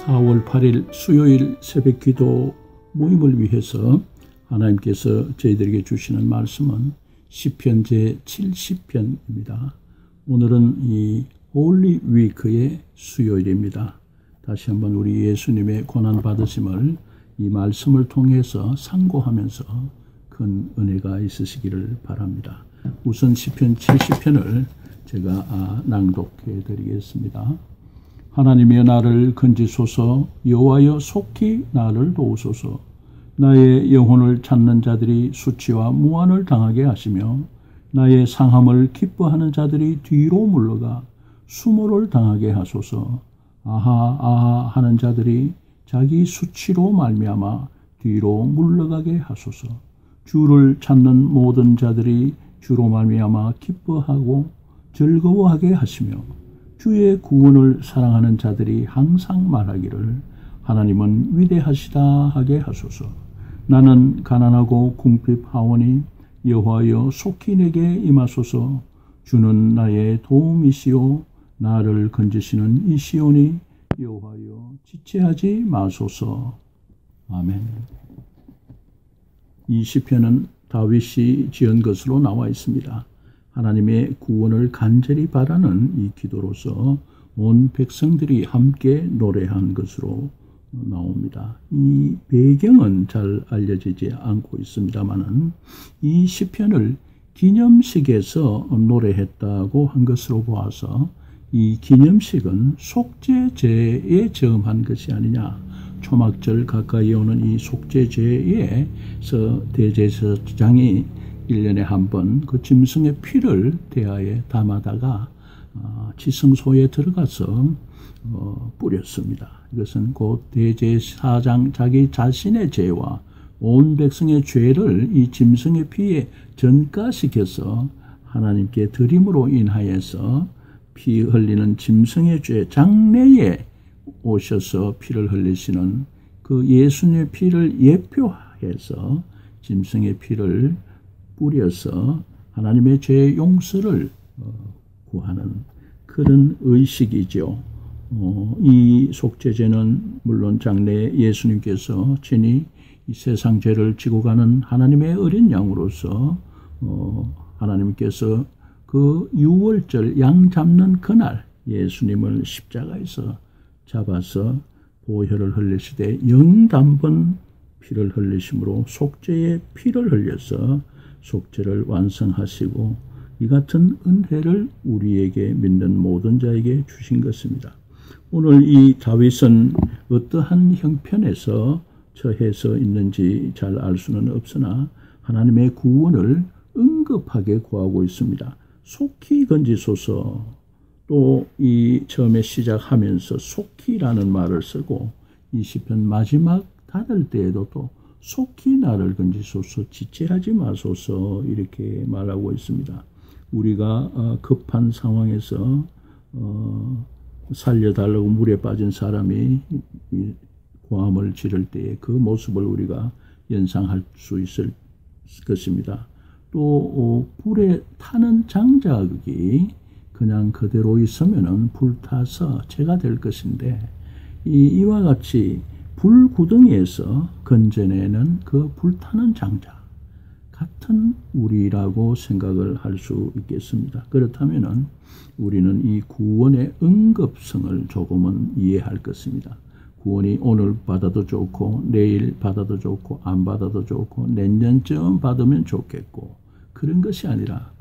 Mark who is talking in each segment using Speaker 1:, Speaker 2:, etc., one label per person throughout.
Speaker 1: 4월 8일 수요일 새벽기도 모임을 위해서 하나님께서 저희들에게 주시는 말씀은 시편 제70편입니다. 오늘은 이 홀리 위크의 수요일입니다. 다시 한번 우리 예수님의 고난받으심을 이 말씀을 통해서 상고하면서 큰 은혜가 있으시기를 바랍니다. 우선 시편 70편을 제가 낭독해 드리겠습니다. 하나님이여 나를 건지소서, 여호와여 속히 나를 도우소서. 나의 영혼을 찾는 자들이 수치와 무한을 당하게 하시며 나의 상함을 기뻐하는 자들이 뒤로 물러가 수모를 당하게 하소서. 아하 아하 하는 자들이 자기 수치로 말미암아 뒤로 물러가게 하소서. 주를 찾는 모든 자들이 주로 말미암아 기뻐하고 즐거워하게 하시며 주의 구원을 사랑하는 자들이 항상 말하기를 하나님은 위대하시다 하게 하소서. 나는 가난하고 궁핍하오니 여호와여 속히 내게 임하소서. 주는 나의 도움이시오. 나를 건지시는 이시오니 여호와여 지체하지 마소서. 아멘. 이 시편은 다윗이 지은 것으로 나와 있습니다. 하나님의 구원을 간절히 바라는 이 기도로서 온 백성들이 함께 노래한 것으로 나옵니다. 이 배경은 잘 알려지지 않고 있습니다만 이 시편을 기념식에서 노래했다고 한 것으로 보아서 이 기념식은 속죄제에 저음한 것이 아니냐. 초막절 가까이 오는 이 속죄제에서 대제사장이 1년에 한 번 그 짐승의 피를 대야에 담아다가 지성소에 들어가서 뿌렸습니다. 이것은 곧 대제사장 자기 자신의 죄와 온 백성의 죄를 이 짐승의 피에 전가시켜서 하나님께 드림으로 인하여서 피 흘리는 짐승의 죄 장래에 오셔서 피를 흘리시는 그 예수님의 피를 예표해서 짐승의 피를 뿌려서 하나님의 죄의 용서를 구하는 그런 의식이죠. 이 속죄제는 물론 장래에 예수님께서 친히 이 세상 죄를 지고 가는 하나님의 어린 양으로서 하나님께서 그 유월절 양 잡는 그날 예수님을 십자가에서 잡아서 보혈을 흘리시되 영단번 피를 흘리심으로 속죄의 피를 흘려서 속죄를 완성하시고 이 같은 은혜를 우리에게 믿는 모든 자에게 주신 것입니다. 오늘 이 다윗은 어떠한 형편에서 처해서 있는지 잘 알 수는 없으나 하나님의 구원을 응급하게 구하고 있습니다. 속히 건지소서. 또 이 처음에 시작하면서 속히라는 말을 쓰고 이 시편 마지막 닫을 때에도 또 속히 나를 건지소서, 지체하지 마소서 이렇게 말하고 있습니다. 우리가 급한 상황에서 살려달라고 물에 빠진 사람이 고함을 지를 때의 그 모습을 우리가 연상할 수 있을 것입니다. 또 불에 타는 장작이 그냥 그대로 있으면은 불타서 재가 될 것인데 이와 같이 불구덩이에서 건져내는 그 불타는 장작 같은 우리라고 생각을 할 수 있겠습니다. 그렇다면은 우리는 이 구원의 응급성을 조금은 이해할 것입니다. 구원이 오늘 받아도 좋고 내일 받아도 좋고 안 받아도 좋고 내년쯤 받으면 좋겠고 그런 것이 아니라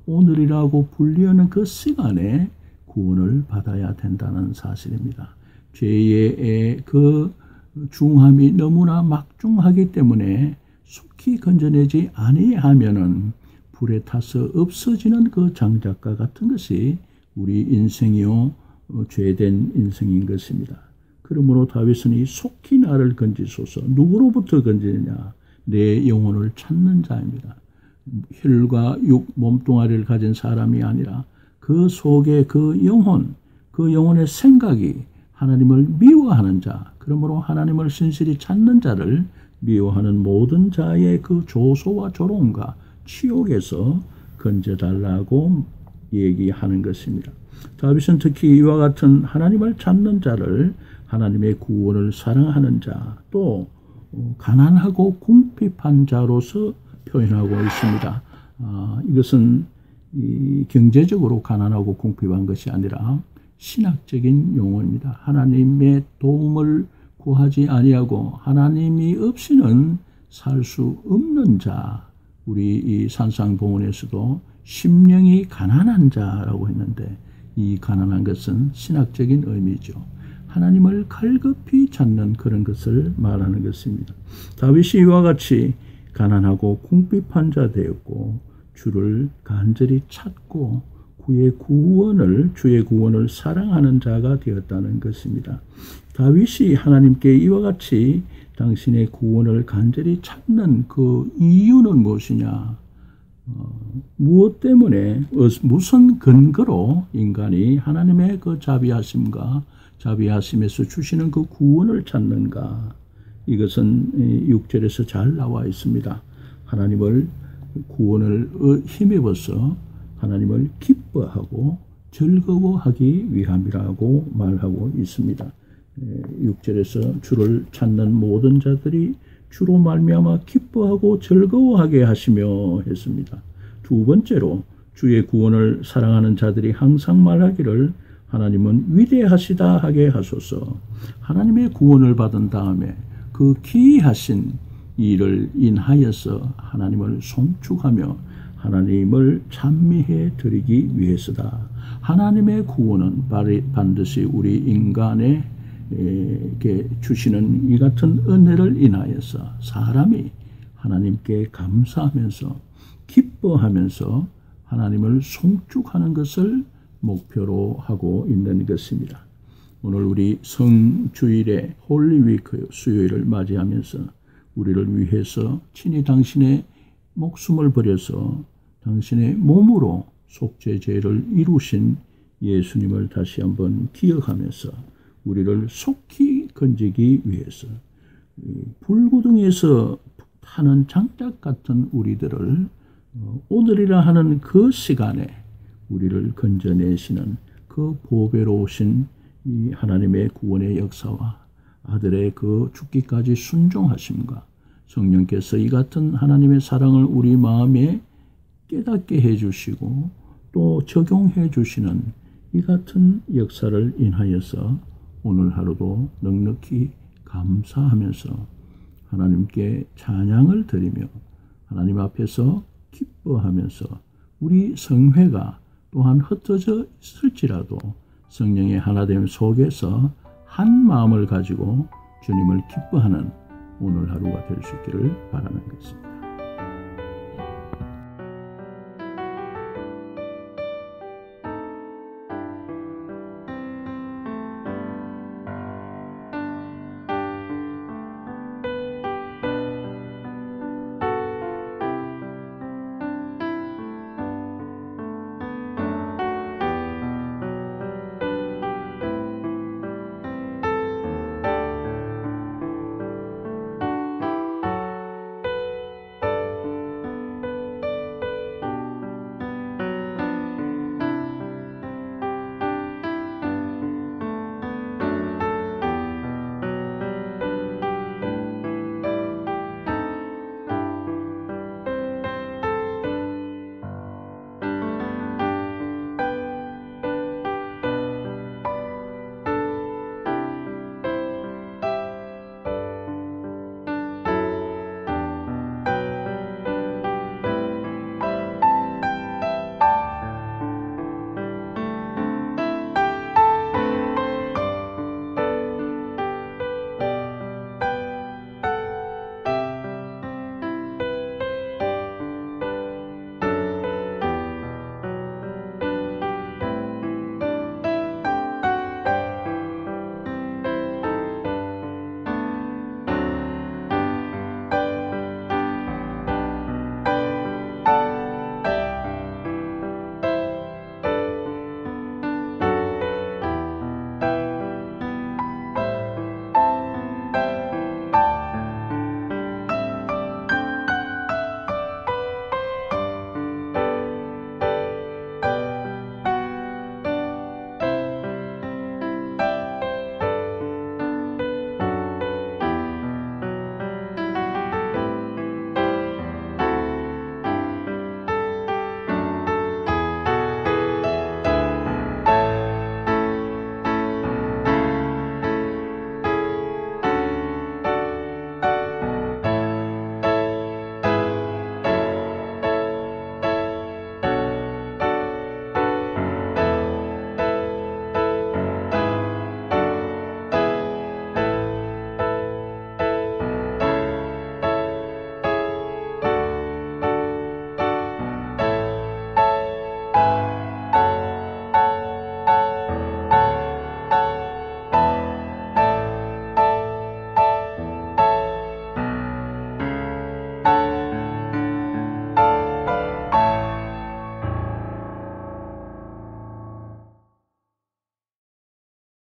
Speaker 1: 오늘이라고 불리는 그 시간에 구원을 받아야 된다는 사실입니다. 죄의 그 중함이 너무나 막중하기 때문에 속히 건져내지 아니하면은 불에 타서 없어지는 그 장작과 같은 것이 우리 인생이요 죄된 인생인 것입니다. 그러므로 다윗은 이 속히 나를 건지소서. 누구로부터 건지느냐? 내 영혼을 찾는 자입니다. 혈과 육 몸뚱아리를 가진 사람이 아니라 그 속에 그 영혼의 생각이 하나님을 미워하는 자, 그러므로 하나님을 신실히 찾는 자를 미워하는 모든 자의 그 조소와 조롱과 치욕에서 건져달라고 얘기하는 것입니다. 다윗은 특히 이와 같은 하나님을 찾는 자를 하나님의 구원을 사랑하는 자, 또 가난하고 궁핍한 자로서 표현하고 있습니다. 이것은 경제적으로 가난하고 궁핍한 것이 아니라 신학적인 용어입니다. 하나님의 도움을 구하지 아니하고 하나님이 없이는 살 수 없는 자, 우리 이 산상보훈에서도 심령이 가난한 자라고 했는데 이 가난한 것은 신학적인 의미죠. 하나님을 갈급히 찾는 그런 것을 말하는 것입니다. 다윗이 이와 같이 가난하고 궁핍한 자 되었고 주를 간절히 찾고 주의 구원을 사랑하는 자가 되었다는 것입니다. 다윗이 하나님께 이와 같이 당신의 구원을 간절히 찾는 그 이유는 무엇이냐? 무엇 때문에 무슨 근거로 인간이 하나님의 그 자비하심에서 주시는 그 구원을 찾는가? 이것은 6절에서 잘 나와 있습니다. 하나님을 구원을 힘입어서 하나님을 기뻐하고 즐거워하기 위함이라고 말하고 있습니다. 6절에서 주를 찾는 모든 자들이 주로 말미암아 기뻐하고 즐거워하게 하시며 했습니다. 두 번째로 주의 구원을 사랑하는 자들이 항상 말하기를 하나님은 위대하시다 하게 하소서. 하나님의 구원을 받은 다음에 그 기이하신 일을 인하여서 하나님을 송축하며 하나님을 찬미해 드리기 위해서다. 하나님의 구원은 반드시 우리 인간에게 주시는 이 같은 은혜를 인하여서 사람이 하나님께 감사하면서 기뻐하면서 하나님을 송축하는 것을 목표로 하고 있는 것입니다. 오늘 우리 성주일의 홀리위크 수요일을 맞이하면서 우리를 위해서 친히 당신의 목숨을 버려서 당신의 몸으로 속죄제를 이루신 예수님을 다시 한번 기억하면서 우리를 속히 건지기 위해서 불구덩이에서 타는 장작 같은 우리들을 오늘이라 하는 그 시간에 우리를 건져내시는 그 보배로우신 이 하나님의 구원의 역사와 아들의 그 죽기까지 순종하심과 성령께서 이 같은 하나님의 사랑을 우리 마음에 깨닫게 해주시고 또 적용해 주시는 이 같은 역사를 인하여서 오늘 하루도 넉넉히 감사하면서 하나님께 찬양을 드리며 하나님 앞에서 기뻐하면서 우리 성회가 또한 흩어져 있을지라도 성령의 하나됨 속에서 한 마음을 가지고 주님을 기뻐하는 오늘 하루가 될 수 있기를 바라는 것입니다.